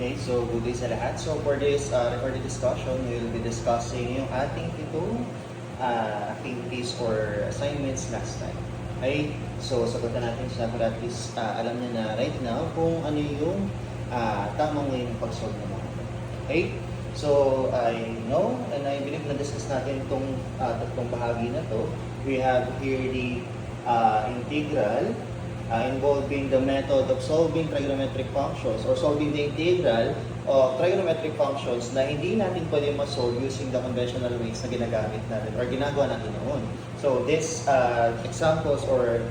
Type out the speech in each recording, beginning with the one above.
Okay, so good day sa lahat. So for this recorded discussion, we will be discussing yung ating pitong activities or assignments last time. Okay, so sagutan natin siya para at least alam niya na right now kung ano yung tamang way ng pag-solve ng mga ito. Okay, so I know and I believe na-discuss natin itong tatlong bahagi na to. We have here the integral involving the method of solving trigonometric functions or solving the integral of trigonometric functions na hindi natin pwede ma-solve using the conventional ways na ginagamit natin or ginagawa natin noon. So these examples or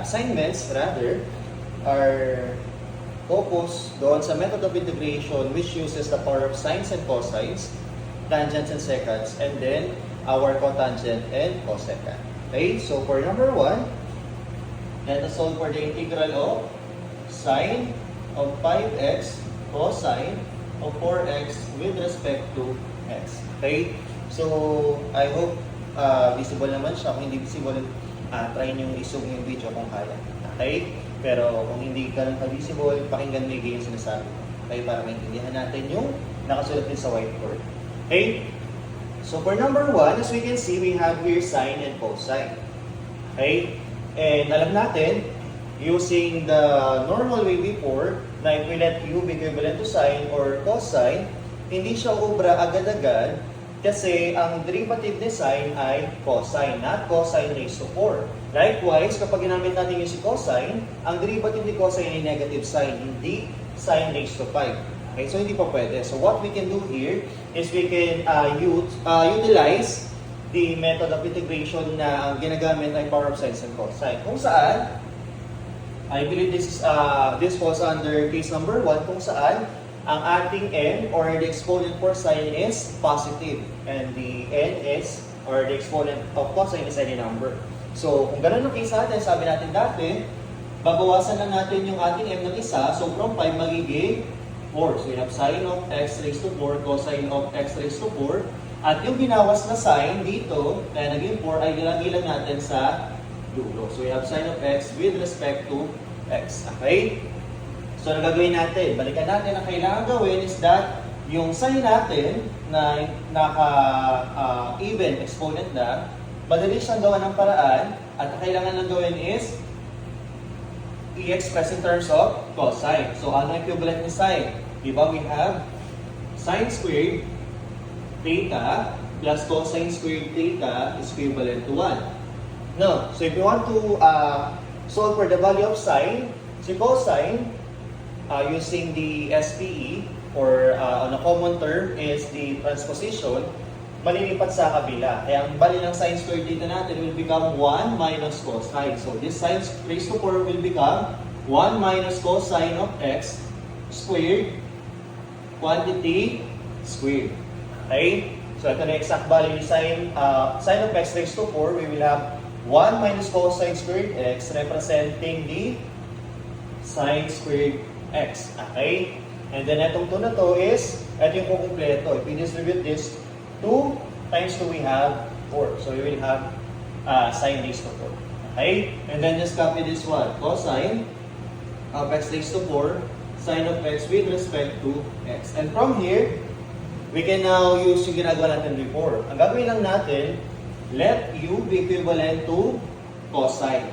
assignments rather are focused doon sa method of integration which uses the power of sines and cosines, tangents and seconds, and then our cotangent and cosecant. Okay, so for number 1, let us solve for the integral of sine of 5x cosine of 4x with respect to x. Okay? So, I hope visible naman siya. Kung hindi visible, try nyo i-zoom yung video kung kaya. Okay? Pero kung hindi ka lang ka-visible, pakinggan mo yung sinasabi. Okay? Para maintindihan natin yung nakasulat din sa whiteboard. Okay? So, for number 1, as we can see, we have here sine and cosine. Okay? And alam natin, using the normal way before, na if we let u be equivalent to sine or cosine, hindi siya ubra agad-agad kasi ang derivative ni sine ay cosine, not cosine raised to 4. Likewise, kapag ginamit natin yung si cosine, ang derivative ni cosine ay negative sine, hindi sine raised to 5. Okay, so hindi pa pwede. So what we can do here is we can utilize the method of integration na ang ginagamit ay power of sines and cosine. Kung saan, I believe this falls under case number 1, kung saan ang ating n or the exponent for sine is positive and the n is or the exponent of cosine is any number. So, kung ganun ang case natin, sabi natin dati, babawasan lang natin yung ating m ng isa, so from 5 magiging 4. So, we have sine of x raised to 4, cosine of x raised to 4. At yung binawas na sign dito, kaya naging 4, ay ilang natin sa dulo. So we have sine of x with respect to x. Okay? So ang gagawin natin, balikan natin, ang kailangan gawin is that yung sign natin na naka-even exponent na, madali siyang gawa ng paraan at ang kailangan lang gawin is i-express in terms of cosine. So ano equivalent ni sine? Diba we have sine squared theta plus cosine squared theta is equivalent to 1. No, so if you want to solve for the value of sine, si cosine, using the SPE or on a common term is the transposition, malilipat sa kabila. Kaya ang bali ng sine squared theta natin will become 1 minus cosine. So this sine raised to 4 will become 1 minus cosine of x squared quantity squared. Okay? So, ito na exact value ni sine of x raised to 4. We will have 1 minus cosine squared x representing the sine squared x. Okay? And then, itong 2 na to is, ito yung kukumpleto. If we distribute this, 2 times 2 we have 4. So, we will have sine raised to 4. Okay? And then, just copy this one. Cosine of x raised to 4, sine of x with respect to x. And from here, we can now use yung ginagawa natin before. Ang gagawin lang natin, let u be equivalent to cosine.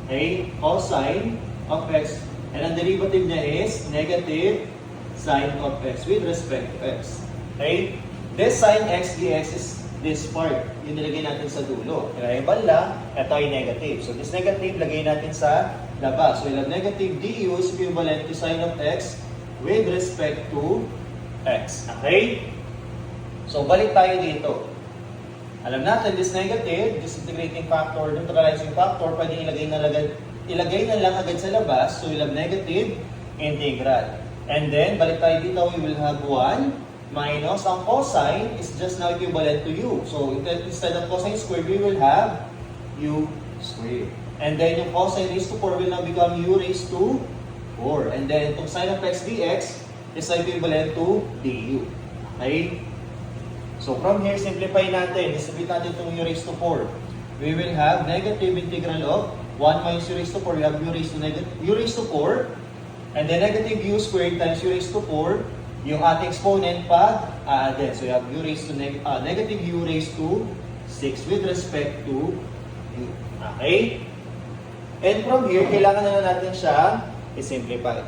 Okay? Cosine of x. And ang derivative niya is negative sine of x with respect to x. Okay? This sine x dx is this part. Yung nilagay natin sa dulo. Kaya yung bala, ito ay negative. So this negative, lagay natin sa labas. So we'll have negative du is equivalent to sine of x with respect to x. Okay? So, balik tayo dito. Alam natin, this negative, this integrating factor, neutralizing factor, pwede ilagay na lang agad sa labas. So, we'll have negative integral. And then, balik tayo dito, we will have 1 minus, ang cosine is just now equivalent to u. So, instead of cosine squared, we will have u squared. And then, yung cosine raised to 4 will now become u raised to 4. And then, itong sine of x dx is equivalent to du. Okay? So from here, simplify natin. Distribute natin itong u raised to 4. We will have negative integral of 1 minus u raised to 4. We have u raised to 4 And then negative u squared times u raised to 4, yung ating exponent pag added. So you have u raised to negative u raised to 6 with respect to u. Okay? And from here, kailangan na natin siya i-simplify.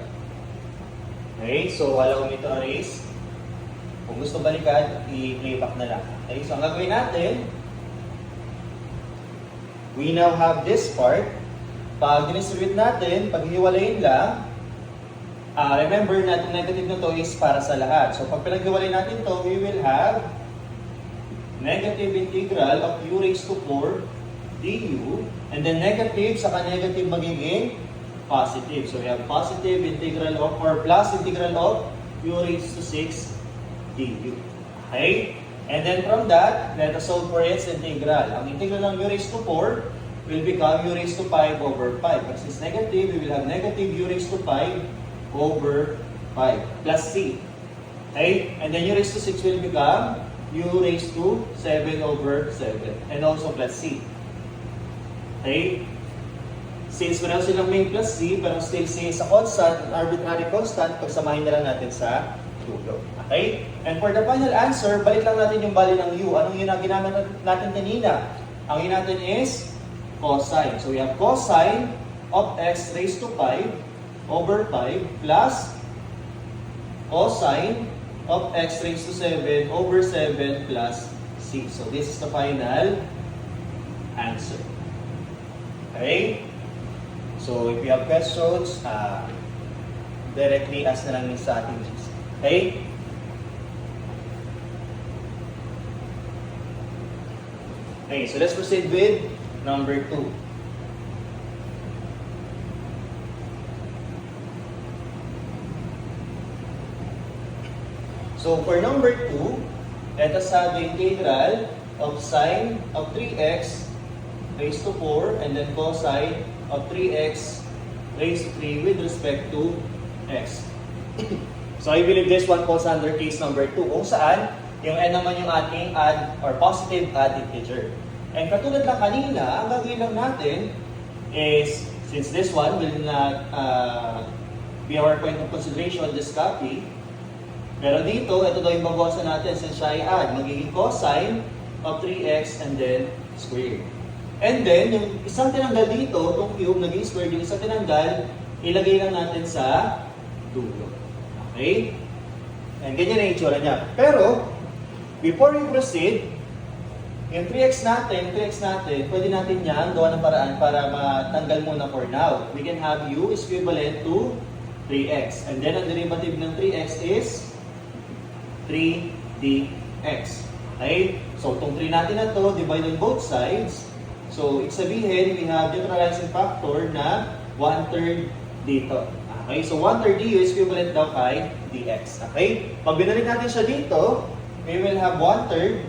Okay? So allow me to erase. Kung gusto balikan, i-playback na lang. Okay? So ang gagawin natin, we now have this part. Pag distribute natin, pag hiwalayin lang, remember natin negative na to is para sa lahat. So pag pinaghiwalay natin to, we will have negative integral of u raised to 4 du, and then negative, saka negative magiging positive. So we have positive integral of, or plus integral of u raised to 6 du. Okay? And then from that, let us solve for its integral. Ang integral ng u raised to 4 will become u raised to 5 over 5. But since negative, we will have negative u raised to 5 over 5 plus c. Okay? And then u raised to 6 will become u raised to 7 over 7. And also plus c. Okay? Since meron silang main plus c, pero still c is a constant, arbitrary constant, pagsamahin na lang natin sa dulo. Okay? And for the final answer, balik lang natin yung bali ng u. Anong yun ang ginamit natin kanina? Ang yun natin is cosine. So we have cosine of x raised to 5 over 5 plus cosine of x raised to 7 over 7 plus c. So this is the final answer. Okay? So if you have questions, directly ask na lang yun sa ating GC. Okay? Okay, so let's proceed with number 2. So for number 2, let us have the integral of sine of 3x raised to 4 and then cosine of 3x raised to 3 with respect to x. So I believe this one falls under case number 2, kung saan yung n naman yung ating add or positive add integer. And katulad lang kanina, ang gagawin lang natin is, since this one will not be our point of consideration, just copy. Pero dito, ito daw yung babawasan natin since siya ay add. Magiging cosine of 3x and then squared. And then, yung isang tinanggal dito, itong cube, naging squared, yung isang tinanggal, ilagay lang natin sa dulo. Okay? And ganyan ang itsura niya. Pero, before we proceed, yung 3x natin, pwede natin yan gawa ng paraan para matanggal muna for now. We can have u is equivalent to 3x. And then, ang derivative ng 3x is 3dx. Okay? So, itong 3 natin na to, divide on both sides. So, ibig sabihin, we have neutralizing factor na 1/3 dito. Okay? So, 1/3 du is equivalent daw kay dx. Okay? Pag binalik natin siya dito, we will have 1/3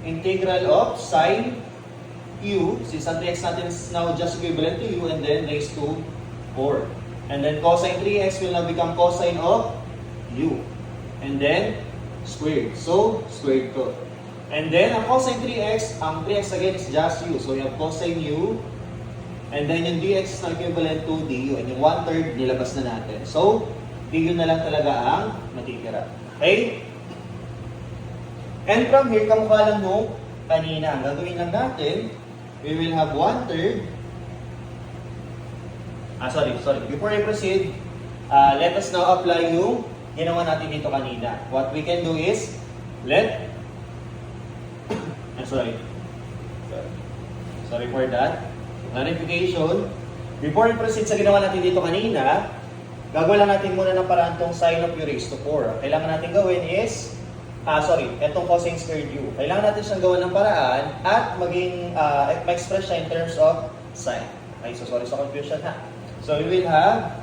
integral of sine u, since ang 3x natin is now just equivalent to u, and then raised to 4. And then cosine 3x will now become cosine of u. And then, squared. So, squared ko. And then, ang cosine 3x, ang 3x again is just u. So, you have cosine u. And then, yung dx is now equivalent to du. And yung 1/3, nilabas na natin. So, du na lang talaga ang matitira. Okay? And from here, kamukha lang nung kanina. Ang gagawin lang natin, we will have 1/3. Sorry. Before I proceed, let us now apply yung ginawa natin dito kanina. What we can do is, sorry for that. Clarification. Before we proceed sa ginawa natin dito kanina, gagawin lang natin muna ng paraan tong sine of u raised to 4. Kailangan natin gawin is, etong cosine squared u. Kailangan natin siyang gawin ng paraan at maging, ma-express siya in terms of sine. Okay, so sorry sa confusion ha. So we will have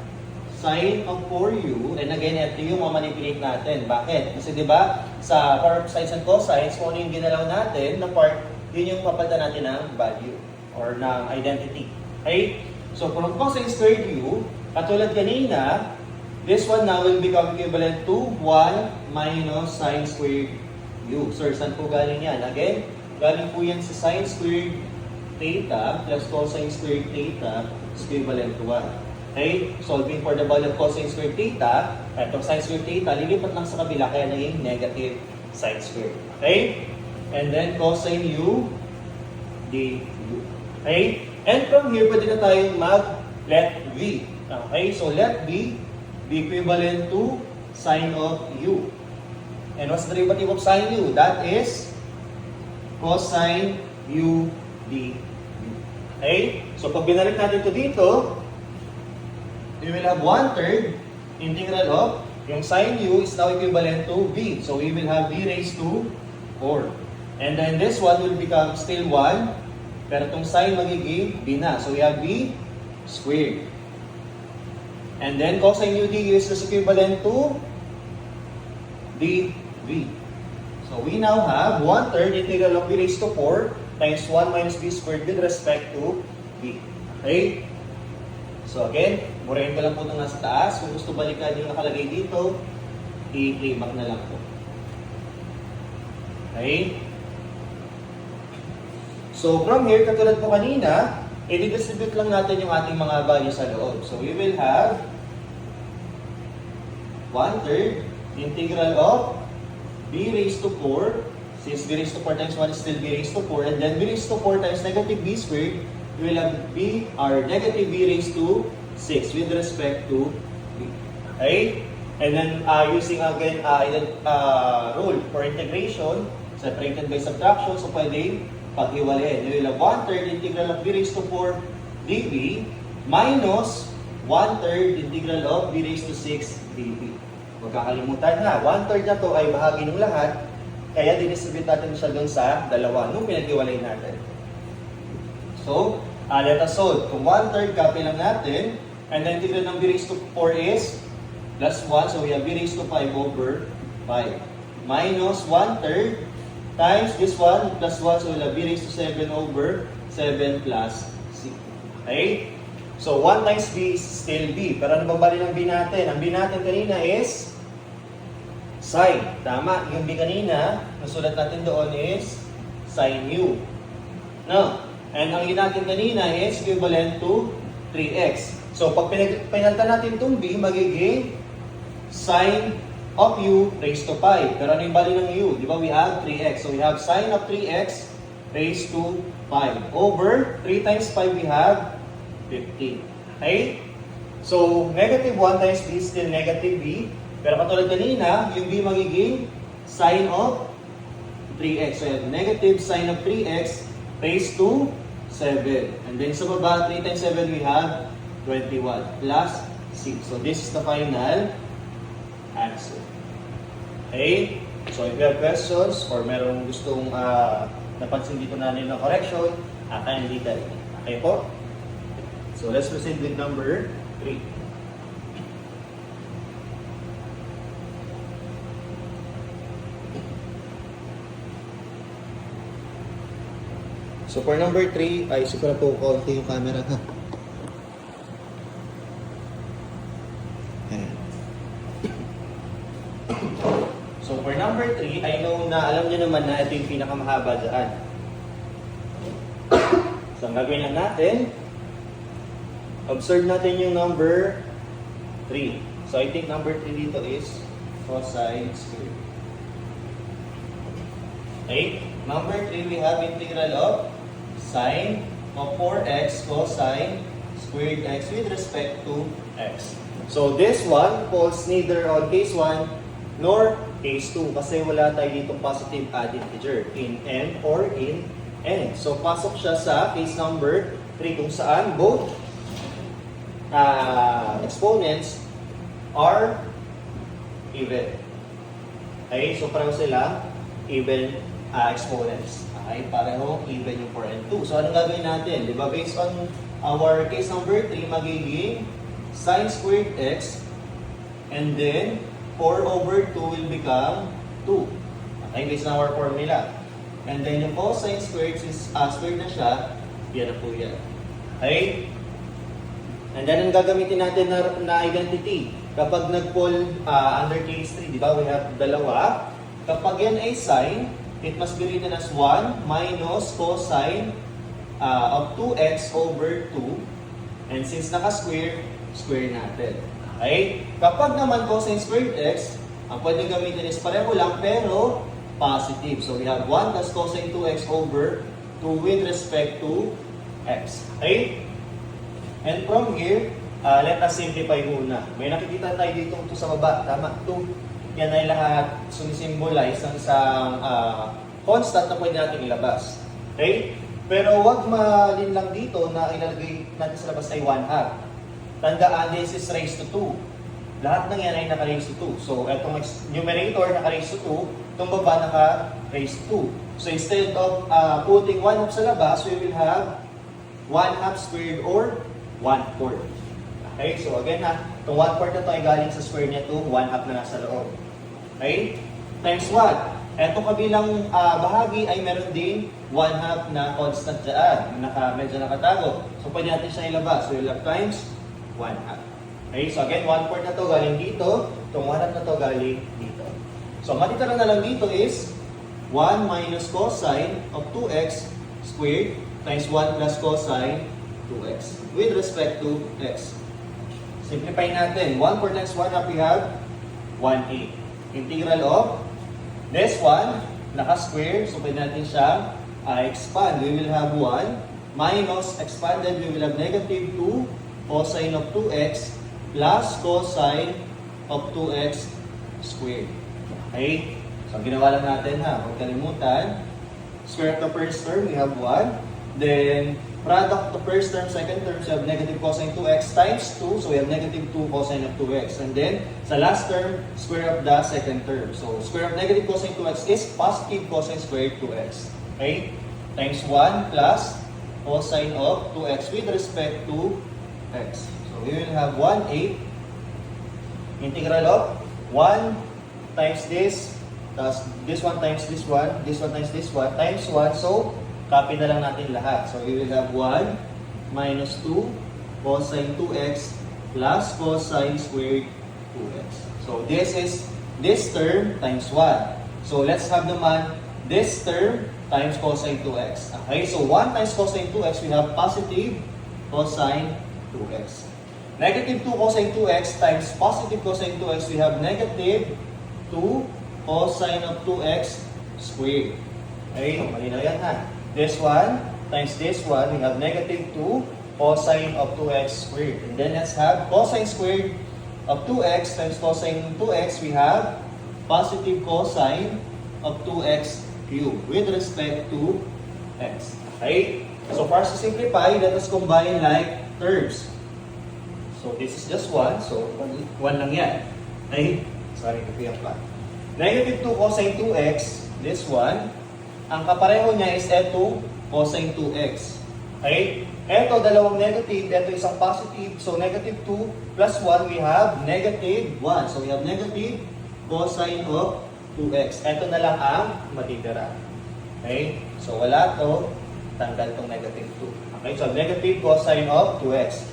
sine of 4u, and again, ito yung mamanipulate natin. Bakit? Kasi di ba sa part of sines and cosines, kung ano yung ginalaw natin na part, yun yung papalitan natin ng value or ng identity. Okay? So, from cosine squared u, katulad kanina, this one now will become equivalent to 1 minus sine squared u. So, saan po galing yan? Again, galing po yan sa sine squared theta plus cosine squared theta is equivalent to 1. Okay? Solving for the value of cosine squared theta, itong sine squared theta, lilipat lang sa kabila kaya naging negative sine squared. Okay? And then cosine u du. Okay? And from here, pwede na tayong mag-let v. Okay? So let v be equivalent to sine of u. And what's the derivative of sine u? That is cosine u du. Okay? So pag binalik natin ito dito, we will have 1/3 integral of, yung sine u is now equivalent to v. So we will have v raised to 4. And then this one will become still 1, pero itong sine magiging b na. So we have v squared. And then cosine u du is just equivalent to dv. So we now have 1/3 integral of v raised to 4 times 1 minus v squared with respect to v. Okay? So again, murahin ko lang po itong nasa taas. Kung gusto balikan yung nakalagay dito, i-playback na lang po. Okay? So from here, katulad po kanina, i-distribute lang natin yung ating mga values sa loob. So we will have 1/3 integral of b raised to 4. Since b raised to 4 times 1 is still b raised to 4. And then b raised to 4 times negative b squared, we will have b, or negative b raised to 6 with respect to b. Okay? And then using again rule for integration, separated by subtraction, so pwede paghiwalayin. We will have 1/3 integral of b raised to 4 dv minus 1/3 integral of b raised to 6 dv. Huwag kakalimutan na, 1/3 na to ay bahagi ng lahat, kaya didistribute natin siya dun sa dalawa nung pinaghiwalay natin. So, let us solve. Kung 1/3, copy lang natin. And then integral ng b raised to 4 is plus 1. So we have b raised to 5 over 5. Minus 1/3 times this one plus 1. So we'll have b raised to 7 over 7 plus c. Okay? So 1 times b is still b. Pero ano bang bali ng b natin? Ang b natin kanina is sine. Tama. Yung b kanina, nasulat natin doon is sine u. No? And ang yun natin kanina is equivalent to 3x. So, pag pinalitan natin itong b, magiging sine of u raised to 5. Pero ano yung bali ng u? Di ba we have 3x. So, we have sine of 3x raised to 5. Over 3 times 5, we have 15. Okay? So, negative 1 times b is still negative b. Pero katulad kanina, yung b magiging sine of 3x. So, we have negative sine of 3x raised to 7. And then sa baba, 3 times 7, we have 21 plus 6. So this is the final answer. Okay? So if you have questions or merong gustong napansin dito na nila correction, kindly tell me. Okay po? So let's proceed with number 3. So for number 3, ay siguro po konti yung camera ha. Ayan. So for number 3, I know na alam niyo naman na ito yung pinakamahaba dyan. So ang gagawin lang natin, observe natin yung number 3. So I think number 3 dito is cosine squared. Okay? Number 3, we have integral of sine of 4x cosine squared x with respect to x. So this one falls neither on case 1 nor case 2 kasi wala tayo ditong positive add integer in n or in n. So pasok siya sa case number 3 kung saan both exponents are even. Okay, so pareho sila even exponents. Okay, pareho even yung 4 and 2. So anong gagawin natin? Diba based on our case number 3, magiging sine squared x and then 4 over 2 will become 2. Okay, based on our formula. And then yung cosine squared, since squared na siya, yan na po yan. Okay? And then ang gagamitin natin na identity, kapag nag-fall under case 3, di ba, we have dalawa. Kapag yan ay sine, it must be written as 1 minus cosine of 2x over 2. And since naka-square, square natin. Okay? Kapag naman cosine squared x, ang pwedeng gamitin is pareho lang pero positive. So we have 1 plus cosine 2x over 2 with respect to x. Okay? And from here, let us simplify muna. May nakikita tayo dito ito sa baba. Tama? 2. Yan ay lahat sumisimbolize ng isang constant na pwede natin ilabas. Okay? Pero huwag malin lang dito na ilalagay natin sa labas ay 1/2. Tandaan, this is raised to 2. Lahat ng yan ay naka-raised to 2. So, itong numerator naka-raised to 2, itong baba naka-raised to 2. So, instead of putting 1/2 sa labas, we will have 1/2 squared or 1/4. Okay? So, again ha, itong 1/4 na ito ay galing sa square niya to 1/2 na nasa loob. Okay? Times what? Etong kabilang bahagi ay meron din 1/2 na constant dyan. Medyo nakatago. So, pwede natin siya ilabas. So, we'll have times 1/2. Okay? So, again, 1/4 na to galing dito. Itong 1/2 na to galing dito. So, matitira na lang dito is 1 minus cosine of 2x squared times 1 plus cosine 2x with respect to x. Simplify natin. 1/4 times 1/2 we have 1/8. Integral of this one, naka-square, so pwede natin siya expand. We will have 1 minus expanded, we will have negative 2 cosine of 2x plus cosine of 2x squared. Okay? So, ginawa lang natin ha. Huwag kalimutan. Square of the first term, we have 1. Then, product of the first term, second term, so we have negative cosine 2x times 2. So, we have negative 2 cosine of 2x. And then, sa last term, square of the second term. So, square of negative cosine 2x is positive cosine squared 2x. Okay? Times 1 plus cosine of 2x with respect to x. So, we will have 1/8 integral of 1 times this, plus this one times this one times this one, times 1. So, copy na lang natin lahat. So, we will have 1 minus 2 cosine 2x plus cosine squared 2x. So, this is this term times 1. So, let's have naman this term times cosine 2x. Okay, so 1 times cosine 2x, we have positive cosine 2x. Negative 2 cosine 2x times positive cosine 2x, we have negative 2 cosine of 2x squared. Okay, malinaw yan ha. This one times this one, we have negative 2 cosine of 2x squared. And then let's have cosine squared of 2x times cosine 2x, we have positive cosine of 2x cubed with respect to x. Okay? So for us to simplify, let us combine like terms. So this is just 1, so 1 lang yan. Okay? Sorry, napiyak pa. Negative 2 cosine 2x, this one, ang kapareho niya is eto cosine 2x. Okay? Eto, dalawang negative, eto isang positive. So negative 2 plus 1, we have negative 1. So we have negative cosine of 2x. Eto na lang ang matitira. Okay? So wala to, tanggal tong negative 2. Okay? So negative cosine of 2x.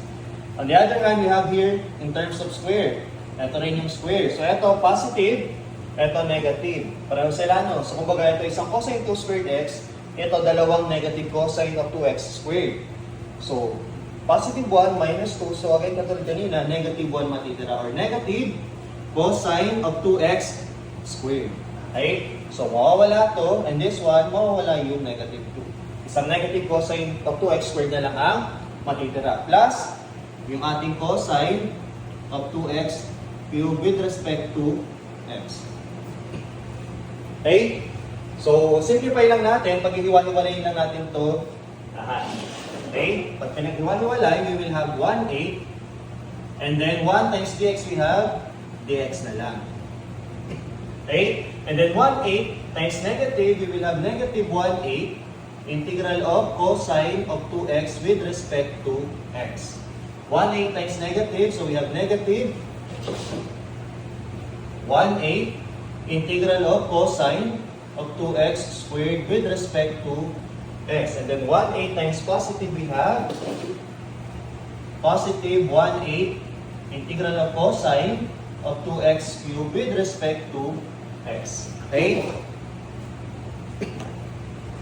On the other hand, we have here, in terms of square, ito rin yung square. So, ito positive, ito negative. Pareho sila, no? So, kumbaga, ito isang cosine 2 squared x, ito dalawang negative cosine of 2x squared. So, positive 1 minus 2, so again, katulad kanina, negative 1 matitira, or negative cosine of 2x squared. Okay? So, mawawala to, and this one, mawawala yung negative 2. Isang negative cosine of 2x squared na lang ang matitira. Plus, yung ating cosine of 2x cubed with respect to x. Okay? So, simplify lang natin. Pag ihiwa-hiwalayin lang natin to. Okay? Pag pinag-ihiwa-hiwalay, we will have 1/8. And then 1 times dx, we have dx na lang. Okay? And then 1/8 times negative, we will have negative 1/8 integral of cosine of 2x with respect to x. 1/8 times negative, so we have negative 1/8 integral of cosine of 2x squared with respect to x. And then 1/8 times positive, we have positive 1/8 integral of cosine of 2x cubed with respect to x. Okay?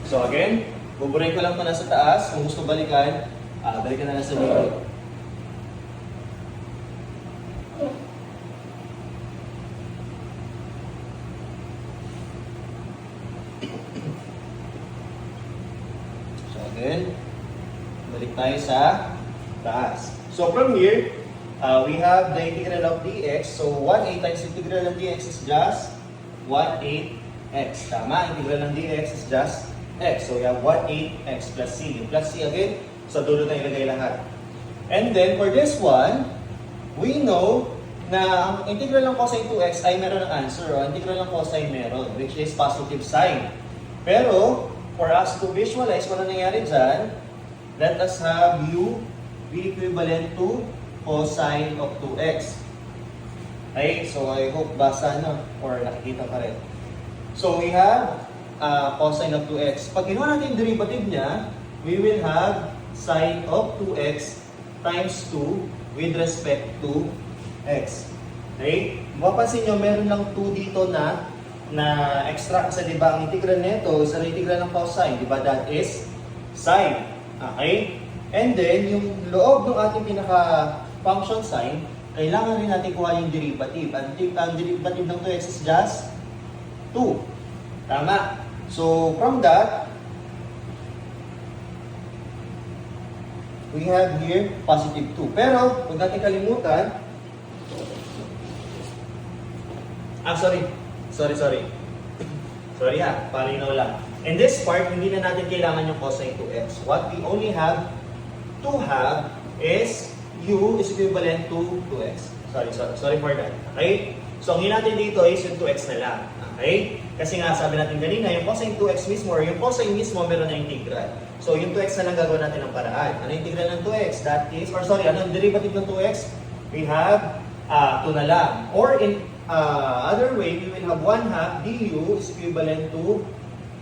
So again, buburay ko lang ito na sa taas. Kung gusto balikan, balikan na lang sa video. Then, balik tayo sa taas. So from here, we have the integral of dx. So 1/8 times integral ng dx is just 1/8x. Tama? Integral ng dx is just x. So we have 1/8x plus c. Yung plus c again, sa dulo na ilagay lahat. And then for this one, we know na ang integral ng cosine 2x ay meron ng answer. O integral ng cosine meron, which is positive sign. Pero, for us to visualize kung ano nangyari dyan, let us have u be equivalent to cosine of 2x. Okay, so I hope basa no, or nakikita pa rin. So we have cosine of 2x. Pag ginawa natin yung derivative niya, we will have sine of 2x times 2 with respect to x. Okay? Mapapansin nyo, meron lang 2 dito na extra kasi di ba ang integral nito is ang integral ng cosine, di ba? That is sine. Okay? And then, yung loob ng ating pinaka-function sine, kailangan rin natin kuha yung derivative. Ang derivative ng 2x is just 2. Tama? So, from that, we have here positive 2. Pero, huwag natin kalimutan, sorry. Sorry ha, palinaw lang. In this part, hindi na natin kailangan yung cosine 2x. What we only have to have is u is equivalent to 2x. Sorry for that. Okay? So, ang natin dito is yung 2x na lang. Okay? Kasi nga, sabi natin kanina, yung cosine 2x mismo or yung cosine mismo meron na integral. So, yung 2x na lang gagawin natin ng paraan. Ano yung integral ng 2x? That is, ano yung derivative ng 2x? We have 2 na lang. Or in other way, we will have 1/2 du is equivalent to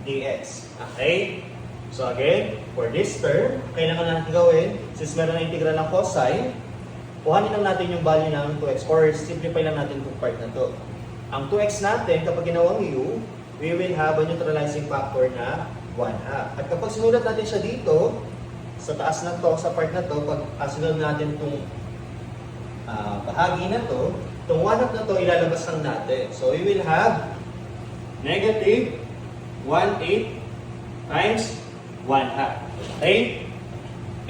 dx. Okay? So again, for this term, kailangan natin gawin, since meron na integral ng cosine, kuhanin lang natin yung value ng 2x or simplify lang natin itong part na to. Ang 2x natin, kapag ginawang u, we will have a neutralizing factor na 1/2. At kapag sinulat natin siya dito, sa taas na to, sa part na to, pag sinulat natin itong bahagi na to, itong 1/2 na to, ilalabas lang natin. So, we will have negative 1/8 times 1/2. Okay?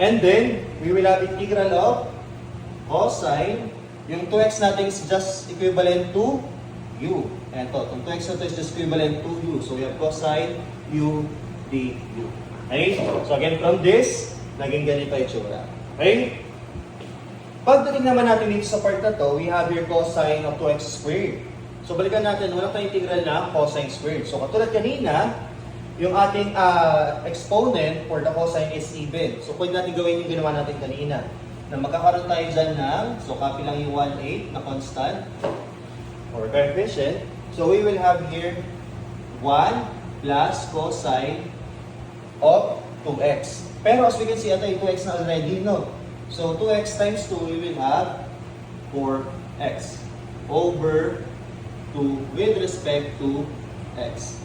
And then, we will have integral of cosine. Yung 2x natin is just equivalent to u. Ito, itong 2x na to is just equivalent to u. So, we have cosine u du. Okay? So, again, from this, naging ganito yung tsura. Okay? Pagdating naman natin dito sa part na to, we have here cosine of 2x squared. So, balikan natin, wala tayong integral na cosine squared. So, katulad kanina, yung ating exponent for the cosine is even. So, pwede natin gawin yung ginawa natin kanina. Na magkakaroon tayo dyan ng, so copy lang yung 1/8 na constant or coefficient. So, we will have here 1 plus cosine of 2x. Pero as we can see, ito yung 2x na already, no? So, 2x times 2, we will have 4x over 2 with respect to x.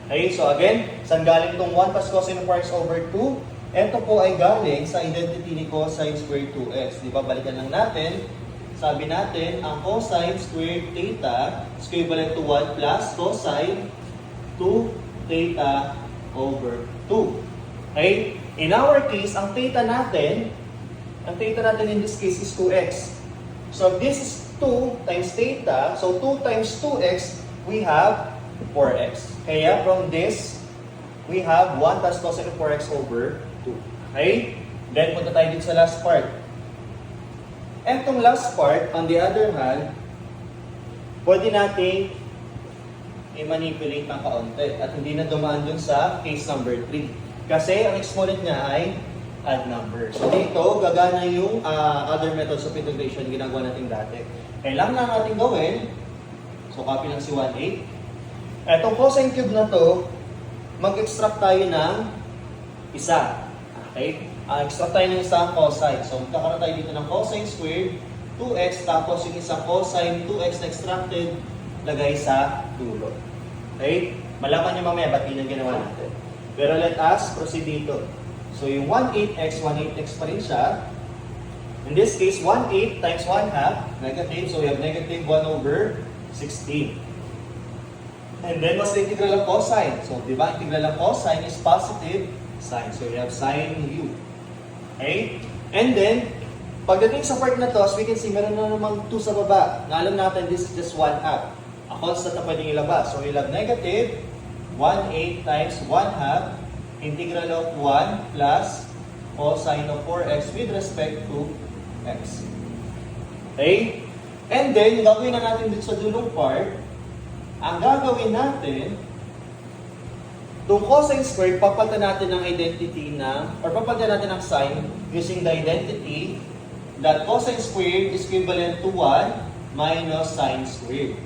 Okay, so again, saan galing itong 1 plus cosine of 4x over 2? Ito po ay galing sa identity ni cosine squared 2x. Di ba, balikan lang natin. Sabi natin, ang cosine squared theta is equivalent to 1 plus cosine 2 theta over 2. Okay? In our case, ang theta natin in this case is 2x. So this is 2 times theta. So 2 times 2x, we have 4x. Kaya from this, we have 1 plus cosine of 4x over 2. Okay? Then punta tayo dito sa last part. Etong last part, on the other hand, pwede natin i-manipulate ng kaunti at hindi na dumaan dun sa case number 3. Kasi ang exponent niya ay odd number. So dito, gagana yung other methods of integration ginagawa natin dati. Kailangan na natin gawin, so copy lang si 1/8. Etong cosine cube na to, mag-extract tayo ng isa. Okay? Extract tayo ng isang cosine. So magkakaroon tayo dito ng cosine squared 2x, tapos yung isang cosine 2x na extracted, lagay sa dulo. Okay? Malaman nyo mamaya ba't yun ang ginawa natin. Pero let us proceed dito. So yung 1/8x, 1/8x pa rin siya. In this case, 1/8 times 1/2, negative. So we have negative 1 over 16. And then, what's the integral of cosine? So, di ba, integral of cosine is positive sine. So we have sine u. Okay? And then, pagdating sa part na to, as we can see, meron na namang 2 sa baba. Na alam natin, this is just 1/2. A constant na pwedeng ilabas. So we'll have negative 1/8 times 1/2 integral of 1 plus cosine of 4x with respect to x. Okay? And then, yung gagawin na natin dito sa dulong part, ang gagawin natin, itong cosine squared, papalitan natin ng identity na, or papalitan natin ng sign using the identity that cosine squared is equivalent to 1 minus sine squared.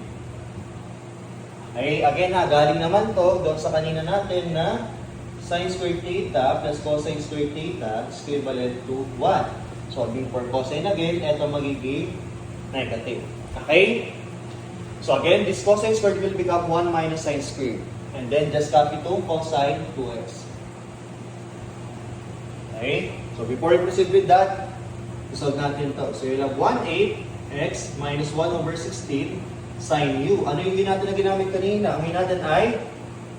Okay, again ha, galing naman to doon sa kanina natin na sine squared theta plus cosine squared theta is equivalent to 1. Solving for cosine again, ito magiging negative. Okay? So again, this cosine squared will become 1 minus sine squared. And then just copy itong cosine 2x. Okay? So before we proceed with that, solve natin to. So you'll have 1/8x minus 1 over 16 sine u. Ano yung natin na ginamit kanina? Ang natin ay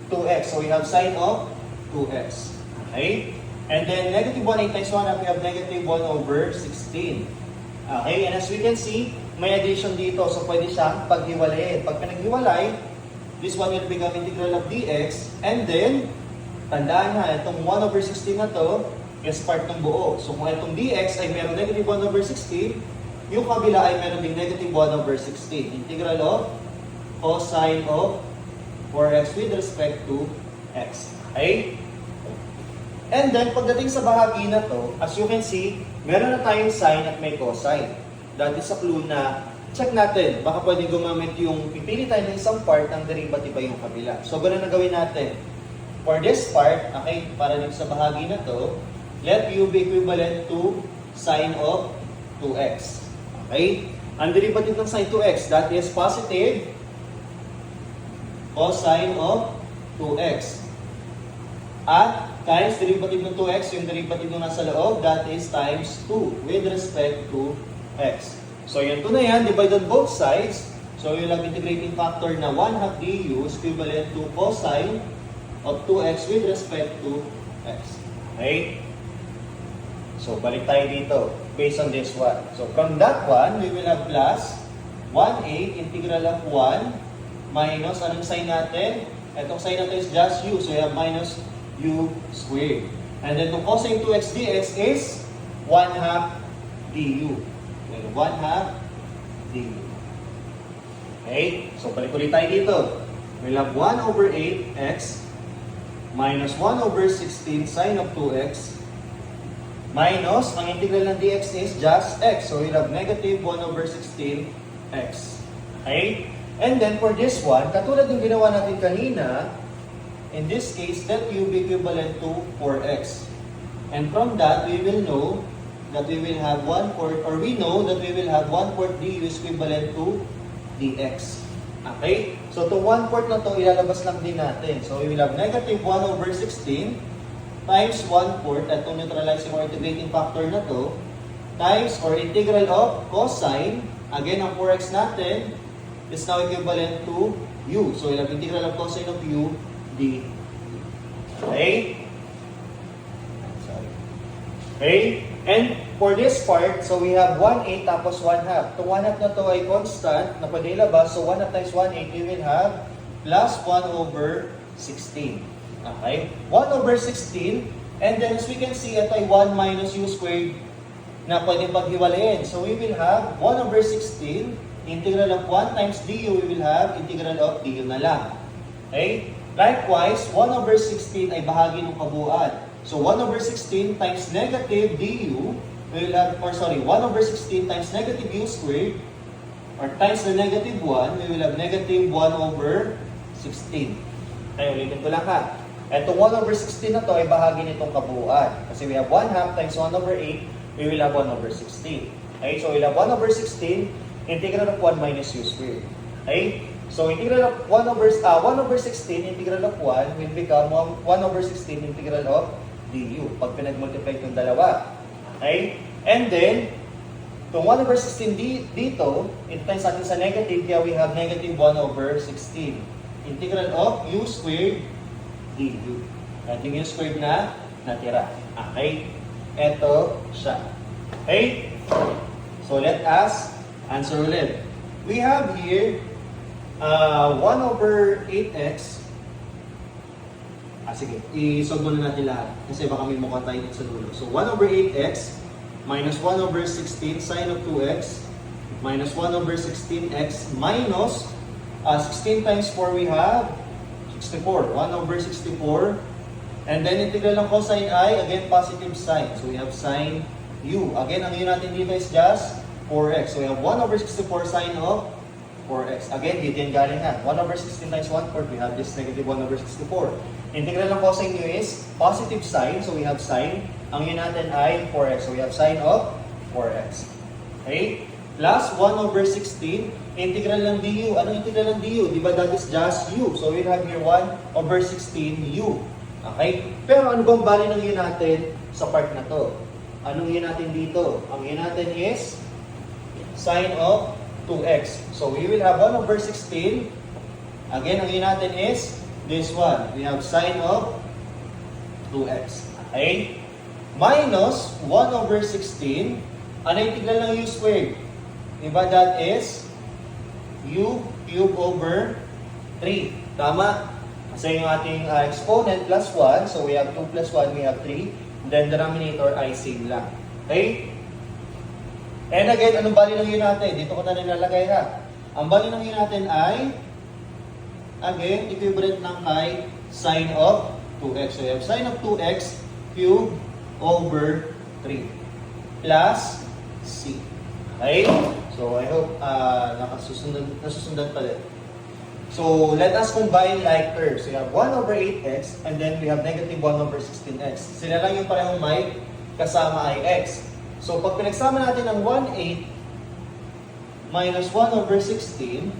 2x. So we have sine of 2x. Okay? And then negative 1/8 times 1 we have negative 1 over 16. Okay? And as we can see, may addition dito. So pwede siyang paghiwalayin. Pag pinaghiwalay, this one will become integral of dx. And then, tandaan na, itong 1 over 16 na to is part ng buo. So kung itong dx ay meron negative 1 over 16, yung kabila ay meron ding negative 1 over 16. Integral of cosine of 4x with respect to x. Okay? And then, pagdating sa bahagi na to, as you can see, meron na tayong sine at may cosine. That is a clue na check natin. Baka pwede gumamit yung pipili tayo ng isang part ng derivative ay yung kabila. So, ganun na gawin natin. For this part, okay, para dito sa bahagi na to, let u be equivalent to sine of 2x. Okay? Ang derivative ng sine 2x, that is positive cosine of 2x. At times derivative ng 2x, yung derivative ng nasa loob, that is times 2 with respect to x. So yung 2 na yan, divide on both sides. So you'll have integrating factor na 1/2 du is equivalent to cosine of 2x with respect to x. Okay? So balik tayo dito based on this one. So from that one, we will have plus 1/8 integral of 1 minus, anong sign natin? Itong sign natin is just u. So we have minus u squared. And then the cosine 2x dx is 1/2 du. 1/2 du. Okay? So balik ulit tayo dito. We'll have 1 over 8x minus 1 over 16 sine of 2x minus, ang integral ng dx is just x. So we'll have negative 1 over 16x. Okay? And then for this one, katulad ng ginawa natin kanina, in this case, let u be equivalent to 4x. And from that, we will know that we will have 1/4, or we know that we will have 1/4 du is equivalent to dx. Okay? So, itong 1/4 na to, ilalabas lang din natin. So, we will have negative 1 over 16 times 1/4, itong neutralizing or integrating factor na to, times or integral of cosine, again, ang 4x natin, is now equivalent to u. So, we'll have integral of cosine of u d. Okay? Sorry. Okay? And for this part, so we have 1/8 tapos 1/2. Itong 1/2 na to ay constant na pwede ilabas. So 1/2 times 1/8, we will have plus 1 over 16. Okay? 1 over 16. And then as we can see, ito ay 1 minus u squared na pwede paghiwalayin. So we will have 1 over 16. Integral of 1 times du, we will have integral of du na lang. Okay? Likewise, 1 over 16 ay bahagi ng kabuuan. So 1 over 16 times negative du, we will have, 1 over 16 times negative u squared, or times the negative 1, we will have negative 1 over 16. Okay, ulitin ko lang ha. Itong 1 over 16 na to ay bahagi nitong kabuuan. Kasi we have 1/2 times 1 over 8, we will have 1 over 16. Okay, so we'll have 1 over 16, integral of 1 minus u squared. Okay? So integral of 1 over 16, integral of 1 will become 1 over 16 integral of du pag pinag-multiply itong dalawa. Okay? And then, itong 1 over 16 dito, ito tayo sa atin sa negative, kaya we have negative 1 over 16. Integral of u squared du. At yung u squared na natira. Okay? Ito siya. Okay? So let us answer ulit. We have here 1 over 8x. Sige, i-solve muna natin lahat kasi baka may mukha tayo dito sa dulo. So 1 over 8x minus 1 over 16 sine of 2x minus 1 over 16x minus 16 times 4 we have 64. 1 over 64. And then integral ng cosine I, again positive sign. So we have sine u. Again, ang u natin dito is just 4x. So we have 1 over 64 sine of 4x. Again, dito yung galing ha. 1 over 16 times 1/4, we have this negative 1 over 64. Integral ng cosine u is positive sign. So we have sine. Ang u natin ay 4x. So we have sine of 4x. Okay? Plus 1 over 16. Integral ng du. Anong integral ng du? Diba that is just u. So we have here 1 over 16 u. Okay? Pero ano bang bali ng u natin sa part na to? Anong u natin dito? Ang u natin is sine of 2x. So we will have 1 over 16. Again, ang u natin is this one. We have sine of 2x. Okay? Minus 1 over 16. Ano yung integral ng u squared? Diba that is u cube over 3. Tama? Kasi yung ating exponent plus 1. So we have 2 plus 1, we have 3. Then denominator ay same lang. Okay? And again, anong bali ng u natin? Dito ko na nilalagay ha. Ang bali ng u natin ay, again, equivalent ng kay sine of 2x. So we have sine of 2x cube over 3 plus c. Okay? So I hope nasusundan pa din. So let us combine like terms. So we have 1 over 8x and then we have negative 1 over 16x. Sila lang yung parehong may kasama ay x. So pag pinagsama natin ang 1/8 minus 1 over 16,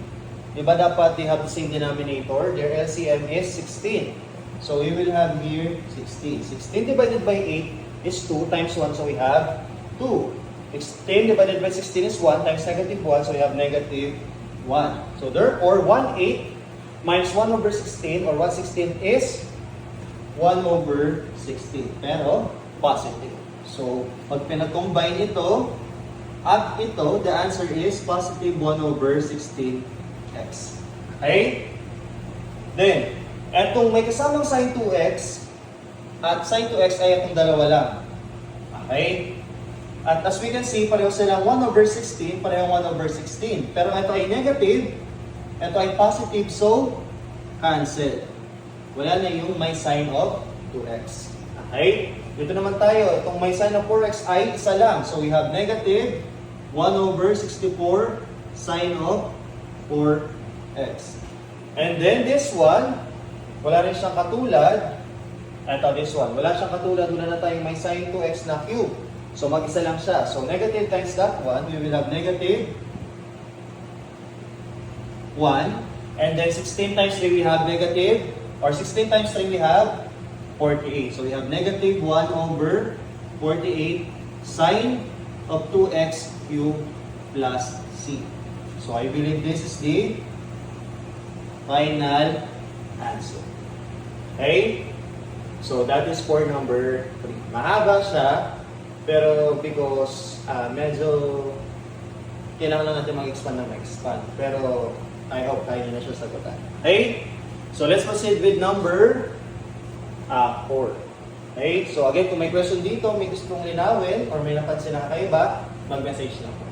diba dapat they have the same denominator? Their LCM is 16. So we will have here 16. 16 divided by 8 is 2 times 1, so we have 2. 16 divided by 16 is 1 times negative 1, so we have negative 1. So therefore, 1/8 minus 1 over 16 or 1/16 is 1 over 16. Pero positive. So, pag pinag-combine ito at ito, the answer is positive 1 over 16x. Okay? Then, etong may kasamang sine 2x at sine 2x ay itong dalawa lang. Okay? At as we can see, pareho silang 1 over 16, parehong 1 over 16. Pero ito ay negative, ito ay positive, so cancel. Wala na yung may sine of 2x. Okay? Dito naman tayo, itong may sine of 4x ay isa lang. So we have negative 1 over 64 sine of 4x. And then this one, wala rin siyang katulad. Ito, this one. Wala siyang katulad. Wala na tayong may sine 2x na cube. So mag-isa lang siya. So negative times that one, we will have negative 1. And then 16 times 3, we have negative, or 16 times 3, we have 48. So we have negative 1 over 48 sine of 2x cubed plus c. So I believe this is the final answer. Okay? So that is for number 3. Mahaba siya, pero because medyo kailangan lang natin mag-expand na mag-expand. Pero I hope kaya na siya sagutan. Okay? So let's proceed with number 4. Okay? So again, kung may question dito, may gustong linawin, or may napansin na kakaiba, mag-message lang po.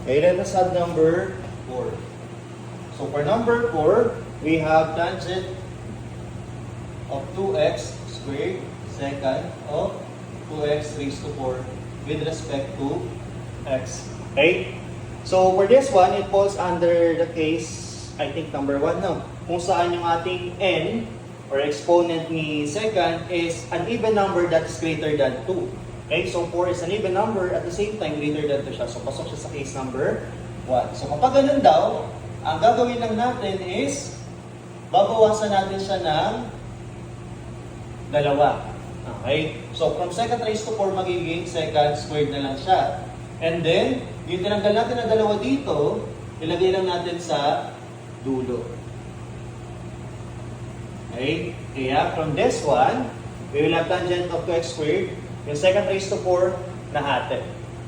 Okay, let us add number 4. So for number 4, we have tangent of 2x squared secant of 2x raised to 4 with respect to x. Okay? So for this one, it falls under the case, I think number 1 now. Kung saan yung ating n or exponent ni secant is an even number that is greater than 2. Okay, so 4 is an even number, at the same time greater than 2 siya. So pasok siya sa case number 1. So kapag ganun daw, ang gagawin lang natin is babawasan natin siya ng dalawa. Okay? So from second raised to 4 magiging second squared na lang siya. And then, yung tinanggal natin na dalawa dito, ilagay lang natin sa dulo. Okay? Kaya from this one, we will have tangent of 2x squared. Yung second raised to 4 na hati.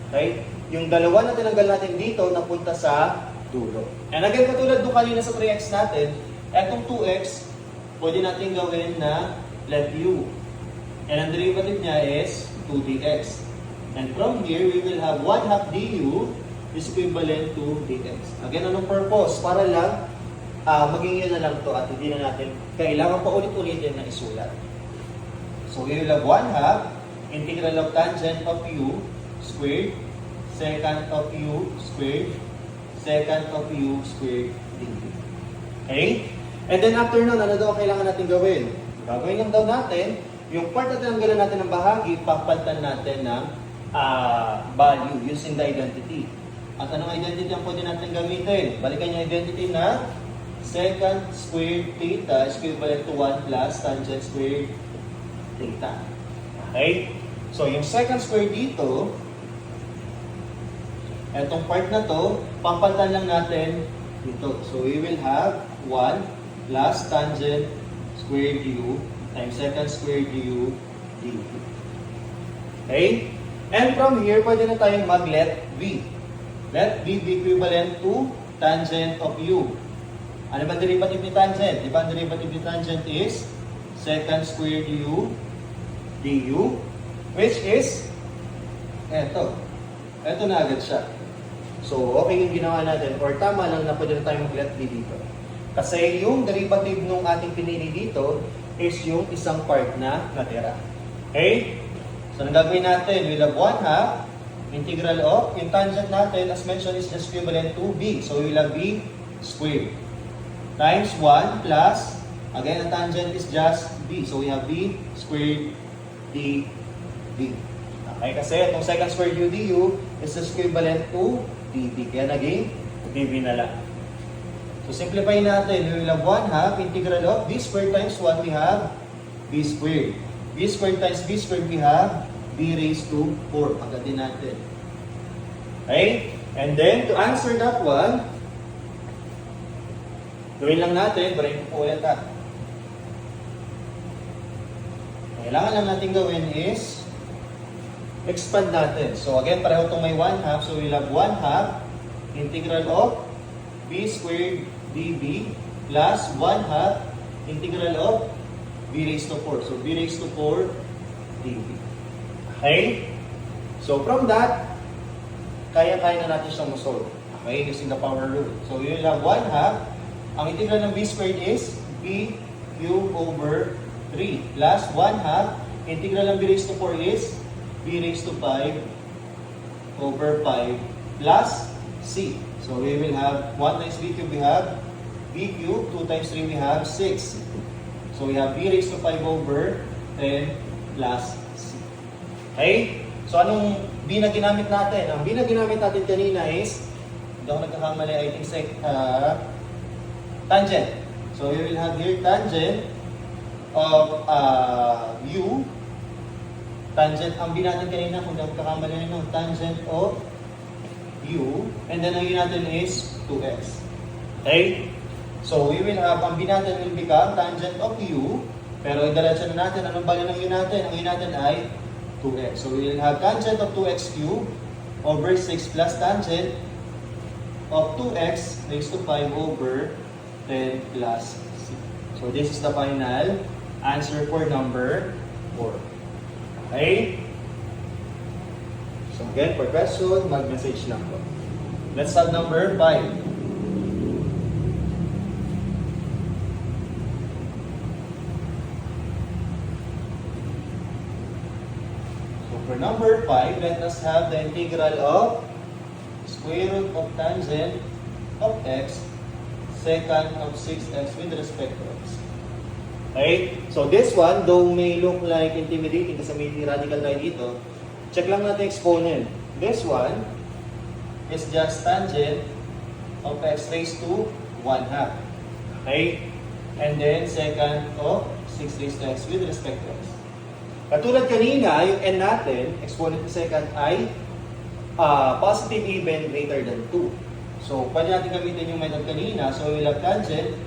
Okay? Yung dalawa na tinanggal natin dito, napunta sa dulo. And again, katulad doon kanina sa 3x natin, etong 2x, pwede natin gawin na let u. And ang derivative niya is 2dx. And from here, we will have 1/2 du is equivalent to dx. Again, anong purpose? Para lang maging yun na lang to at hindi na natin kailangan pa ulit-ulitin na isulat. So, we will have 1/2 integral of tangent of u squared, secant of u squared, secant of u squared dv. Okay? And then after nun, ano daw kailangan natin gawin? Gagawin lang daw natin, yung part na tinanggalan natin ng bahagi, papalitan natin ng value using the identity. At anong identity ang pwede natin gamitin? Balikan yung identity na secant squared theta is equivalent to 1 plus tangent squared theta. Okay? So, yung secant squared dito, etong part na to, papalitan lang natin dito. So, we will have 1 plus tangent squared u times secant squared u dv. Okay? And from here, pwede na tayong mag-let v. Let v be equivalent to tangent of u. Ano ba derivative ni tangent? Diba ang derivative ni tangent is secant squared u du, which is eto. Eto na agad siya. So, okay yung ginawa natin, or tama lang na pwede na tayong mag-let v dito. Kasi yung derivative nung ating pinili dito is yung isang part na natira. Okay? So, ang gagawin natin, we'll have 1/2 integral of, yung tangent natin, as mentioned, is just equivalent to b. So, we will have b squared times 1 plus, again, ang tangent is just b. So, we have b squared dv. Okay? Kasi itong secant squared u du is just equivalent to dv. Kaya naging dv na lang. So, simplify natin. We will have 1/2 integral of b squared times 1, we have b squared. b squared times b squared, we have b raised to 4. Pagdating natin. Okay? And then, to answer that one, gawin lang natin, brain po ulit ha. Kailangan lang natin gawin is expand natin. So, again, pareho itong may 1/2. So, we'll have 1/2 integral of b squared dv plus 1/2 integral of b raised to 4. So, b raised to 4 dv. Okay? So, from that, kaya-kaya na natin siyang masolve. Okay? Using the power rule. So, we will have 1/2. Ang integral ng b squared is b cubed over 3 plus 1/2. Integral ng b raised to 4 is b raised to 5 over 5 plus c. So, we will have 1 times b cubed, we have b cubed. 2 times 3, we have 6. So, we have b raised to 5 over 10 plus c. Okay? So, anong b na ginamit natin? Ang b na ginamit natin kanina is, hindi ako nagkakamali, I think, tangent. So, we will have here tangent of u. Tangent, ang b natin kanina, kung hindi ako nagkakamali, tangent of u. And then, ang u natin is 2x. Okay? So, we will have, ang b natin will become tangent of u. Pero, i-diretso na natin, anong value ng u natin? Ang u natin ay 2x. So, we will have tangent of 2x cubed over 6 plus tangent of 2x raised to 5 over 10 plus c. So, this is the final answer for number 4. Okay? So, again, for question, mag-message lang po. Let's have number 5. For number 5, let us have the integral of square root of tangent of x secant of 6x with respect to x. Okay? So this one, though may look like intimidating kasi may radical tayo dito, check lang natin exponent. This one is just tangent of x raised to 1 half. Okay? And then second of 6 raised to x with respect to x. Katulad kanina, yung n natin, exponent to second ay positive even greater than 2. So, pwede natin gamitin yung method kanina. So, we will have tangent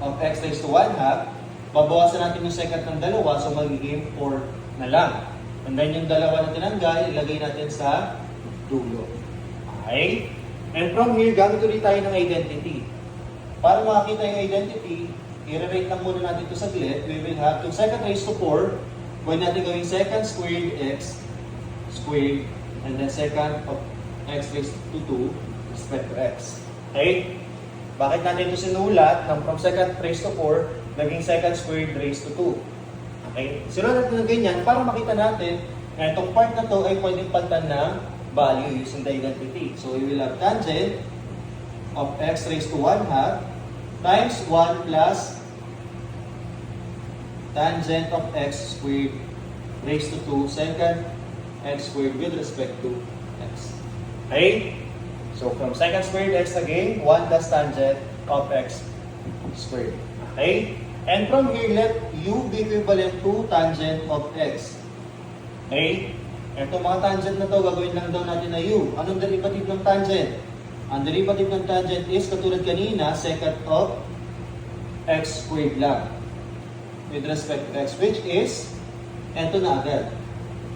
of x raised to 1 half. Babawasan natin yung second ng dalawa, so magiging 4 na lang. And then yung dalawa na tinanggal, ilagay natin sa dulo. Okay? And from here, gamit ulit tayo ng identity. Para makakita yung identity, i-rewrite lang muna natin ito saglit. We will have, yung second raised to 4, pwede natin gawing second squared x squared, and then second of x raised to 2 respect to x. Okay? Bakit natin ito sinulat from second raised to 4, naging second squared raised to 2. Okay? Sinulat natin na ganyan para makita natin na itong part na to ay pwedeng palitan ng value using the identity. So, we will have tangent of x raised to 1 half times 1 plus tangent of x squared raised to 2 second x squared with respect to x. Okay? So, from second squared x again, 1 plus tangent of x squared. Okay? And from here, let u be equivalent to tangent of x. Okay? Itong mga tangent na to, gagawin lang daw natin na u. Anong derivative ng tangent? Ang derivative ng tangent is, katulad kanina, second of x squared lang. With respect to x, which is, eto na agad.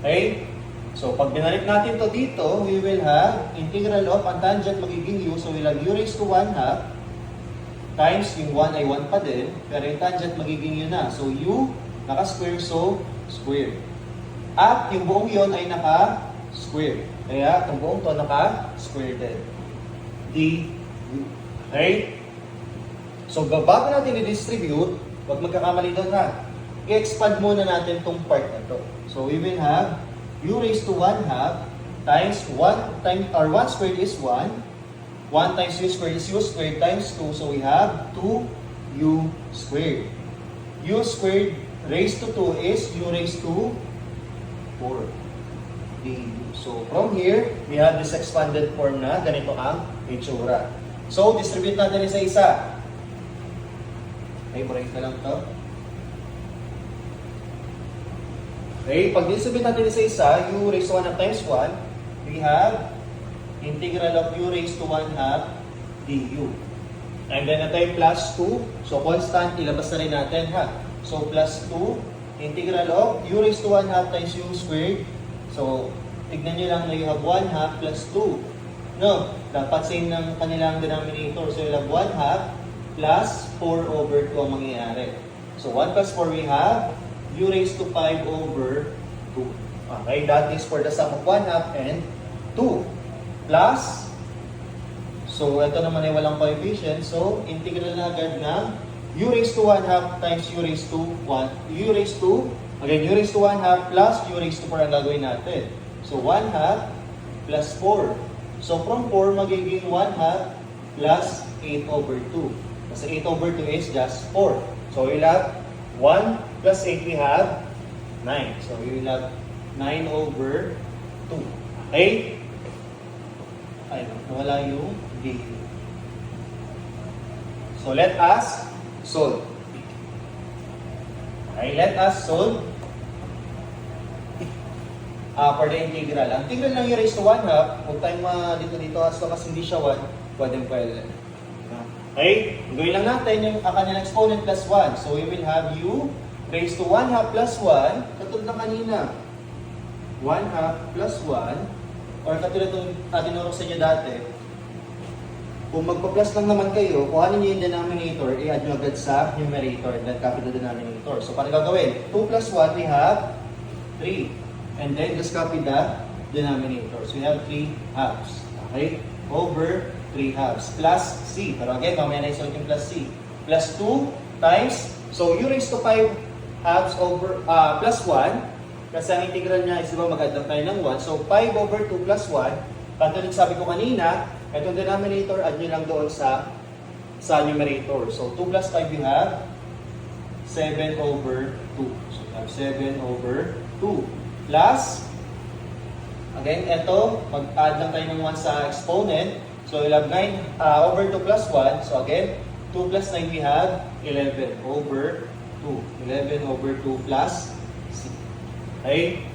Okay? So, pag binalik natin to dito, we will have integral of, ang tangent magiging u, so we'll have u raised to 1 half, times yung 1 ay 1 pa din, pero yung tangent magiging u na. So, u, naka-square, so, square. At yung buong yon ay naka-square. Kaya, ang buong to naka-square din. Du. Okay? So, bago natin i-distribute, huwag magkakamali doon ha. I-expand muna natin tong part na to. So, we will have u raised to 1 half times 1 squared is 1. 1 times u squared is u squared times 2. So, we have 2u squared. U squared raised to 2 is u raised to 4 du. So, from here, we have this expanded form na ganito ang itsura. So, distribute natin isa-isa. Okay, break na lang to. Okay, pag distribute natin isa-isa, u raised to 1 half times 1, we have integral of u raised to 1 half du. And then ito yung plus 2. So, constant, ilabas na rin natin ha. So, plus 2, integral of u raised to 1 half times u squared. So, tignan nyo lang na you have 1 half plus 2. No, dapat same ng kanilang denominator. So, you have 1 half plus 4 over 2 ang mangyayari. So, 1 plus 4 we have u raised to 5 over 2. Okay, that is for the sum of 1 half and 2. Plus, so ito naman ay walang coefficient. So, integral na agad ng u raised to 1 half times u raised to 1. U raised to 1 half plus u raised to 4 ang gagawin natin. So, 1 half plus 4. So, from 4, magiging 1 half plus 8 over 2. Kasi 8 over 2 is just 4. So, we'll have 1 plus 8, we have 9. So, we will have 9 over 2. Okay? Ay, nawala yung d. So, let us solve. Okay, let us solve for the integral. Ang integral ng u raised to 1 half, huwag tayong dito as long as hindi siya 1, pwede. Okay, gawin lang natin yung kanyang exponent plus 1. So, we will have u raised to 1 half plus 1, katulad ng kanina. 1 half plus 1, or katulad itong tinuro sa inyo dati. Kung magpa-plus lang naman kayo, kuhanin nyo yung denominator, i-add nyo agad sa numerator, and then copy the denominator. So, paano gagawin? 2 plus 1, we have 3. And then, just copy the denominator. So, we have 3 halves. Okay? Over 3 halves. Plus c. Pero again, mamaya na isulat yung plus c. Plus 2 times, so u raised to 5 halves over, plus 1. Kasi ang integral niya is, diba, mag-add lang tayo ng 1. So, 5 over 2 plus 1. Katulad sabi ko kanina, itong denominator, add nyo lang doon sa numerator. So, 2 plus 5, you have 7 over 2. So, you have 7 over 2. Plus, again, ito, mag-add lang tayo ng 1 sa exponent. So we'll have 9 over 2 plus 1. So again, 2 plus 9 we have 11 over 2. 11 over 2 plus C. Okay?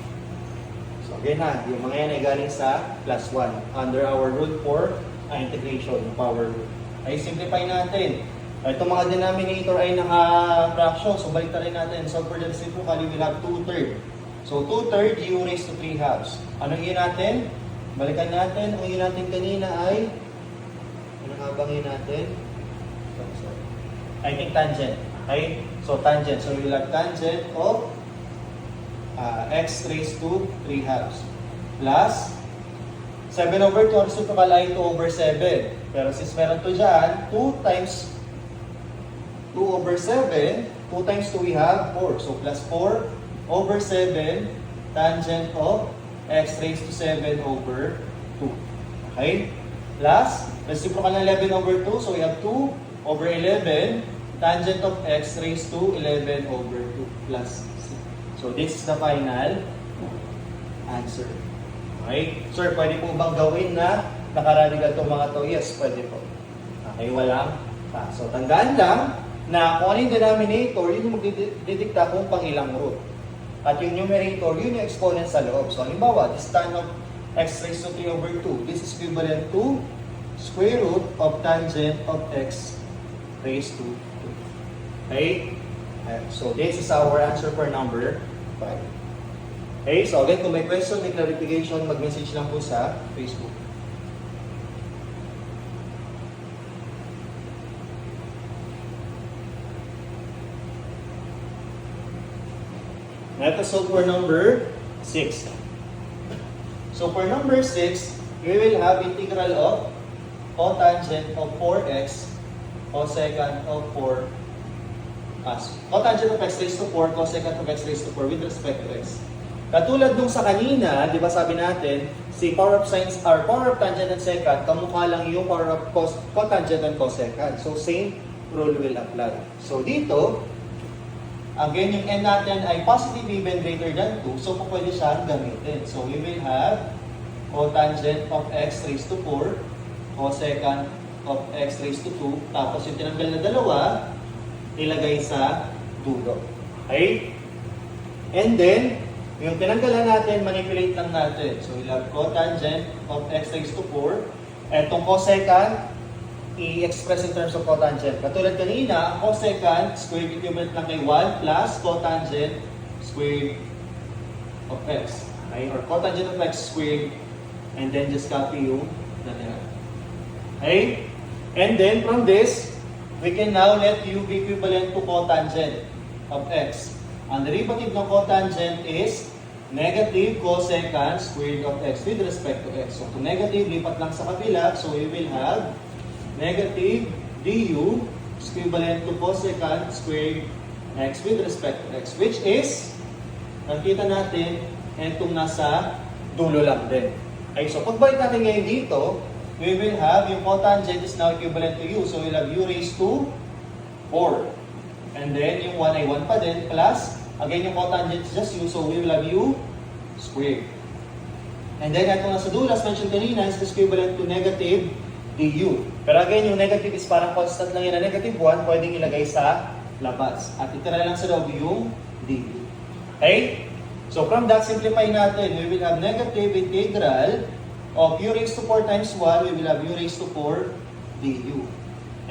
So again na, yung mga yan ay galing sa plus 1 under our rule for integration, power rule. Ay simplify natin. Itong mga denominator ay naka-fraction. So balik rin natin. So for the reciprocal, we will have 2/3. So 2/3 u raised to 3 halves. Anong yun natin? Balikan natin. Ang yun natin kanina ay ano nga bang yun natin? I think tangent. Okay? So tangent. So we will have tangent of x raised to 3 halves plus 7 over 2 reciprocal ay 2 over 7. Pero since meron to dyan, 2 times 2 over 7, 2 times 2 we have 4. So plus 4 over 7 tangent of x raised to 7 over 2. Okay? Plus, reciprocal ng 11 over 2, so we have 2 over 11 tangent of x raised to 11 over 2 plus c. So this is the final answer. Okay? Sir, pwede po bang gawin na nakaradical itong mga to? Yes, pwede po. Okay, walang pa. So tandaan lang na kung ano yung denominator, yun yung magdidikta kung pang ilang root. At yung numerator, yun yung exponent sa loob. So halimbawa, this tan of x raised to 3 over 2, this is equivalent to square root of tangent of x raised to 2. Okay? So this is our answer for number 5. Okay, so again, kung may question, may clarification, mag-message lang po sa Facebook. Let us solve for number 6. So for number 6, we will have integral of cotangent of 4x cosecant of 4 cotangent of x raised to 4 cosecant of x raised to 4 with respect to x. Katulad nung sa kanina, di ba sabi natin, si power of sines or power of tangent and secant, kamukha lang yung power of cotangent and cosecant. So same rule will apply. So dito, again, yung n natin ay positive even greater than 2, so pwede siyang gamitin. So we will have cotangent of x raised to 4 cosecant of x raised to 2, tapos yung tinanggal na dalawa, ilagay sa dulo. Okay? And then, yung tinanggalan natin, manipulate lang natin. So, we'll have cotangent of x raised to 4. Etong cosecant, i-express in terms of cotangent. Katulad kanina, ang cosecant, squared equivalent lang kay 1 plus cotangent squared of x. Okay? Or cotangent of x squared, and then just copy yung natira. Okay? And then, from this, we can now let u be equivalent to cotangent of x. Ang derivative ng cotangent is negative cosecant squared of x with respect to x. So, kung negative, lipat lang sa kabila. So, we will have negative du is equivalent to cosecant squared x with respect to x. Which is, nakita natin, itong nasa dulo lang din. Okay, so, pagbalik natin ngayon dito, we will have yung cotangent is now equivalent to u. So, we'll have u raised to 4. And then, yung 1 ay 1 pa din, plus, again, yung cotangent is just u, so we will have u squared. And then, ito nasa dulo, as mentioned kanina, is equivalent to negative du. Pero again, yung negative is parang constant lang yun na negative 1, pwedeng ilagay sa labas. At itira lang sa loob yung du. Okay? So, from that, simplify natin. We will have negative integral of u raised to 4 times 1, we will have u raised to 4 du.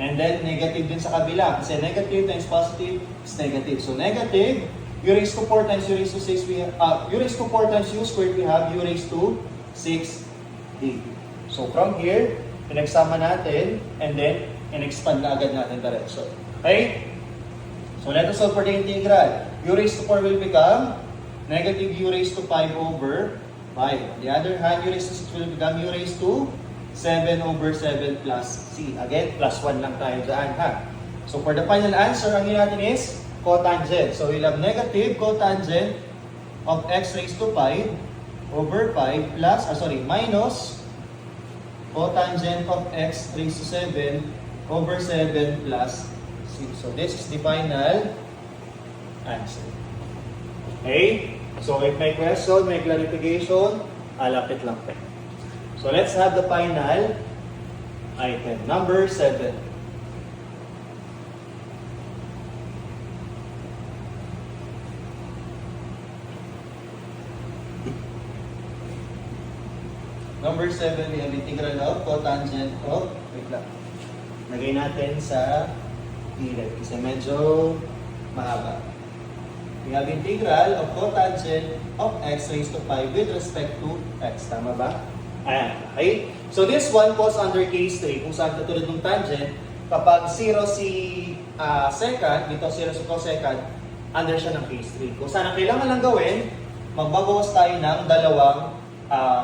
And then, negative din sa kabila. Kasi negative times positive is negative. So, negative, u raised to 4 times u raised to 6, we have, u raised to 4 times u squared, we have u raised to 6 du. So, from here, pinagsama natin, and then, in-expand na agad natin direction. Okay? So, let us solve for the integral. U raised to 4 will become negative u raised to 5 over 5. On the other hand, u raised to 6 will become u raised to 7 over 7 plus c. Again, plus 1 lang tayo dyan, ha? So, for the final answer, ang yun natin is cotangent. So, we'll have negative cotangent of x raised to 5 over 5 plus, minus cotangent of x raised to 7 over 7 plus c. So, this is the final answer. Okay? So, if may question, may clarification, alapit lang po. So, let's have the final item. Number 7. Number 7, we have integral of cotangent of, wait lang, lagay natin sa gilid kasi medyo mahaba. We have integral of cotangent of x raised to 5 with respect to x. Tama ba? Ayan. Okay? So this one falls under case 3. Kung saan katulad ng tangent, kapag 0 si secant, dito 0 si cosecant, under siya ng case 3. Kung saan ang kailangan lang gawin, magbabawas tayo ng dalawang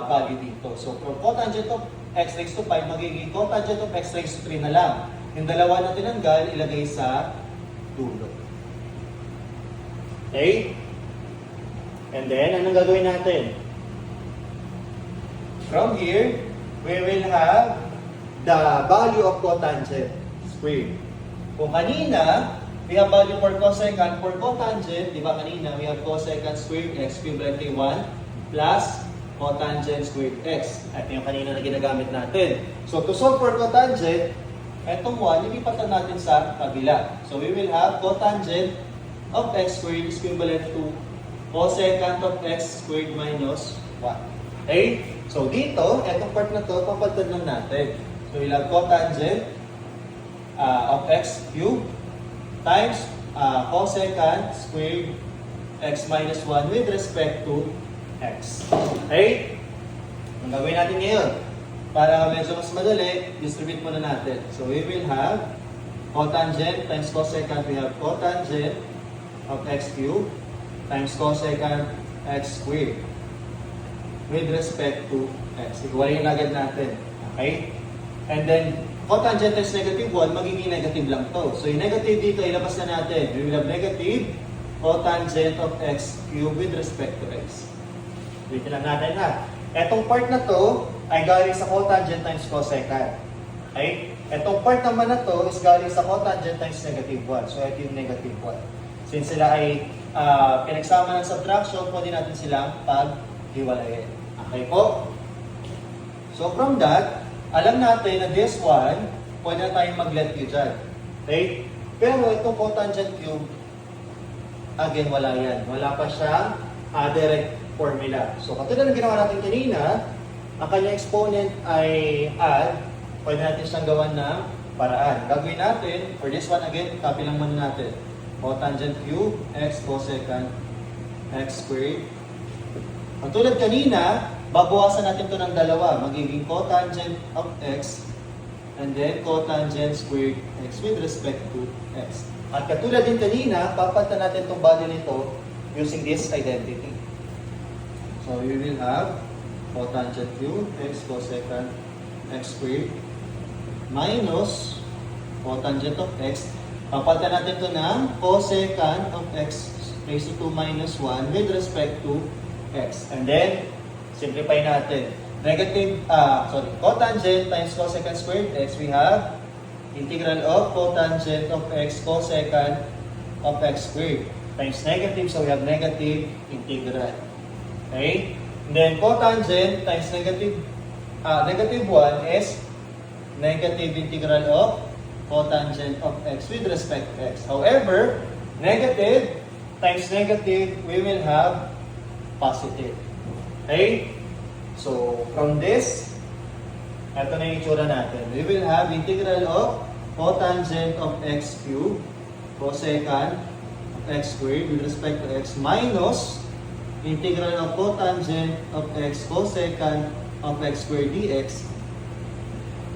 value dito. So for cotangent of x raised to 5, magiging cotangent of x raised to 3 na lang. Yung dalawa na tinanggal, ilagay sa dulo. Okay? And then, anong gagawin natin? From here, we will have the value of cotangent squared. Kung kanina, we have value for cosecant. For cotangent, di ba kanina, we have cosecant squared x equivalent to 1 plus cotangent squared x. At yung kanina na ginagamit natin. So, to solve for cotangent, etong 1, lilipatan natin sa kabila. So, we will have cotangent of x squared is equivalent to cosecant of x squared minus 1. Okay? So, dito, etong part na to, papalitan lang natin. So, we'll have cotangent of x cubed times cosecant squared x minus 1 with respect to x. Okay? Ang gagawin natin ngayon, para medyo mas madali, distribute muna natin. So, we will have cotangent times cosecant. We have cotangent of x cubed times cosecant x squared with respect to x. Ikuwalayin agad natin. Okay? And then, cotangent times negative 1, magiging negative lang to. So, yung negative dito, ilabas na natin. We will have negative cotangent of x cubed with respect to x. Dito lang natin ha. Etong part na to ay galing sa cotangent times cosecant. Okay? Etong part naman na to is galing sa cotangent times negative 1. So, ito yung negative 1. Since sila ay pinagsama ng subtraction, pwede natin silang paghiwalayin. Okay po? So, from that, alam natin na this one, pwede na tayong mag-let you dyan. Okay? Pero itong cotangent cube, again, wala yan. Wala pa siyang direct formula. So, katulad ng ginawa natin kanina, ang kanyang exponent ay add, pwede natin siyang gawan ng paraan. Gagawin natin, for this one again, copy lang muna natin. Cotangent cube, x cosecant, x squared. Ang tulad kanina, babawasan natin ito ng dalawa. Magiging cotangent of x and then cotangent squared x with respect to x. At katulad din kanina, papalitan natin itong value nito using this identity. So we will have cotangent cube, x cosecant, x squared minus cotangent of x. Papalitan natin ito ng cosecant of x raised to 2 minus 1 with respect to x. And then, simplify natin. Cotangent times cosecant squared x, we have integral of cotangent of x cosecant of x squared times negative, so we have negative integral. Okay? And then, cotangent times negative 1 is negative integral of cotangent of x with respect to x. However, negative times negative, we will have positive. Okay? So, from this, ito na yung itsura natin. We will have integral of cotangent of x cubed, cosecant of x squared with respect to x minus integral of cotangent of x cosecant of x squared dx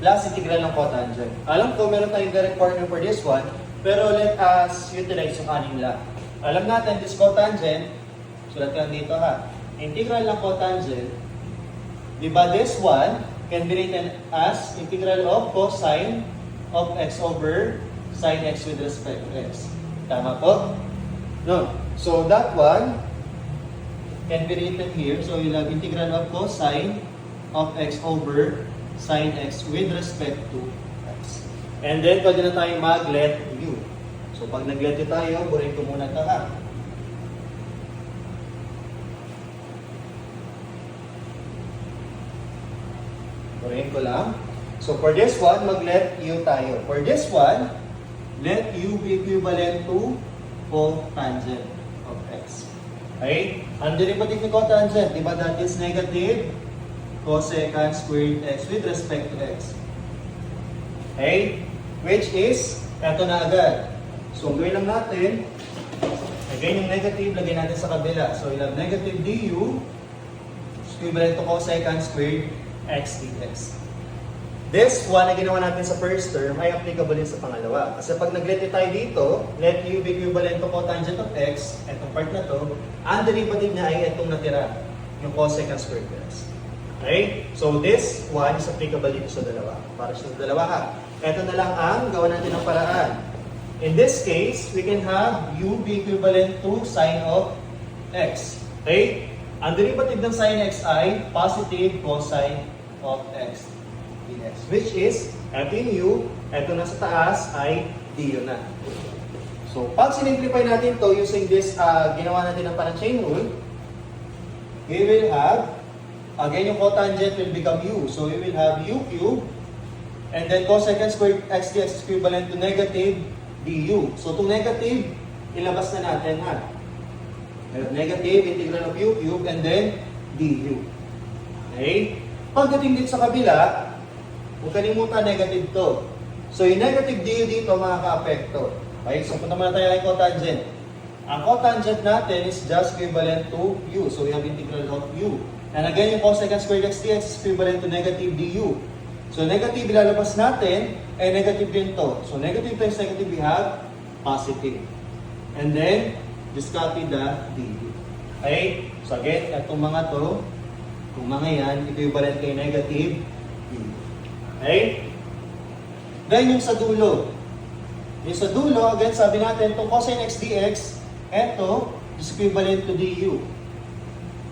plus integral ng cotangent. Alam ko, meron tayong direct formula for this one, pero let us utilize yung anim lang. Alam natin, this cotangent, sulat ka dito ha, integral ng cotangent, di ba this one can be written as integral of cosine of x over sine x with respect to x. Tama po? No. So that one can be written here. So you'll have integral of cosine of x over sine x with respect to x. And then, pwede na tayo mag-let u. So, pag nag-let u tayo, burin ko muna ito ha. Burin ko lang. So for this one, mag-let u tayo. For this one, let u be equivalent to cotangent of x. Okay? Ang derivative ni cotangent, di ba that is negative cosecant squared x with respect to x. Okay? Which is, eto na agad. So, ang gawin lang natin, again yung negative, lagay natin sa kabila. So, we'll have negative du is equivalent to cosecant squared x dx. This one na ginawa natin sa first term ay applicable din sa pangalawa. Kasi pag nag-let tayo dito, let u be equivalent to cotangent of x, etong part na to, ang derivative niya ay etong natira, yung cosecant squared x. Okay? So, this one is applicable dito sa dalawa. Para sa dalawa ha. Ito na lang ang gawa natin ng paraan. In this case, we can have u be equivalent to sine of x. Okay? Ang derivative ng sine x ay positive cosine of x dx. Which is, ito yung u, ito na sa taas ay du na. So, pag sinimplify natin to using this, ginawa natin ng parang chain rule, we will have, again yung cotangent will become u. So, we will have u cubed, and then cosecant squared x dx is equivalent to negative du. So, itong negative, ilabas na natin ha. Negative integral of u cubed and then du. Okay? Pagdating dito sa kabila, huwag kalimutan negative to. So, yung negative du dito makaka-apekto. Okay? So, punta muna tayo kay cotangent. Ang cotangent natin is just equivalent to u. So, we have integral of u. And again, yung cosecant squared x dx is equivalent to negative du. So, negative ilalabas natin, ay negative din to. So, negative times negative, we have positive. And then, just copy the du. Okay? So, again, itong mga to, kung mga yan, equivalent kay negative du. Okay? Then, yung sa dulo. Yung sa dulo, again, sabi natin, itong cosine x dx, eto, is equivalent to du.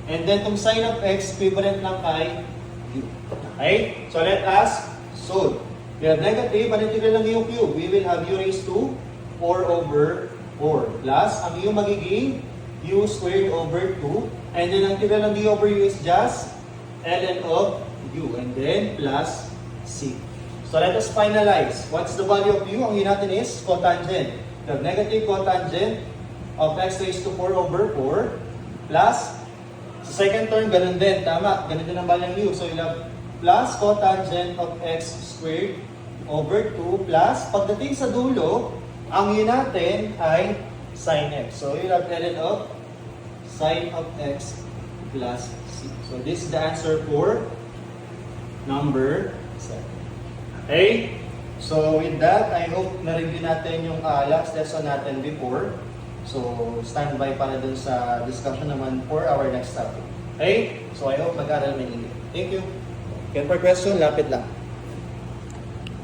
And then, itong sine of x, equivalent lang kay u. Okay? So, let us solve. We have negative, ang integral ng u cube. We will have u raised to 4 over 4. Plus, ang u magiging u squared over 2. And then, ang integral ng u over u is just ln of u. And then, plus c. So, let us finalize. What's the value of u? Ang u natin is cotangent. We have negative cotangent of x raised to 4 over 4. Plus, sa second term, ganun din. Tama. Ganun din ang value ng u. So, you'll have plus cotangent of x squared over 2 plus, pagdating sa dulo, ang u natin ay sin x. So, you'll have ln of sin of x plus c. So, this is the answer for number 7. Okay? So, with that, I hope na-review natin yung last lesson natin before. So, stand by para dun sa discussion naman for our next topic. Okay? So, I hope mag-aral maigi. Thank you. Again, for question, lapit lang.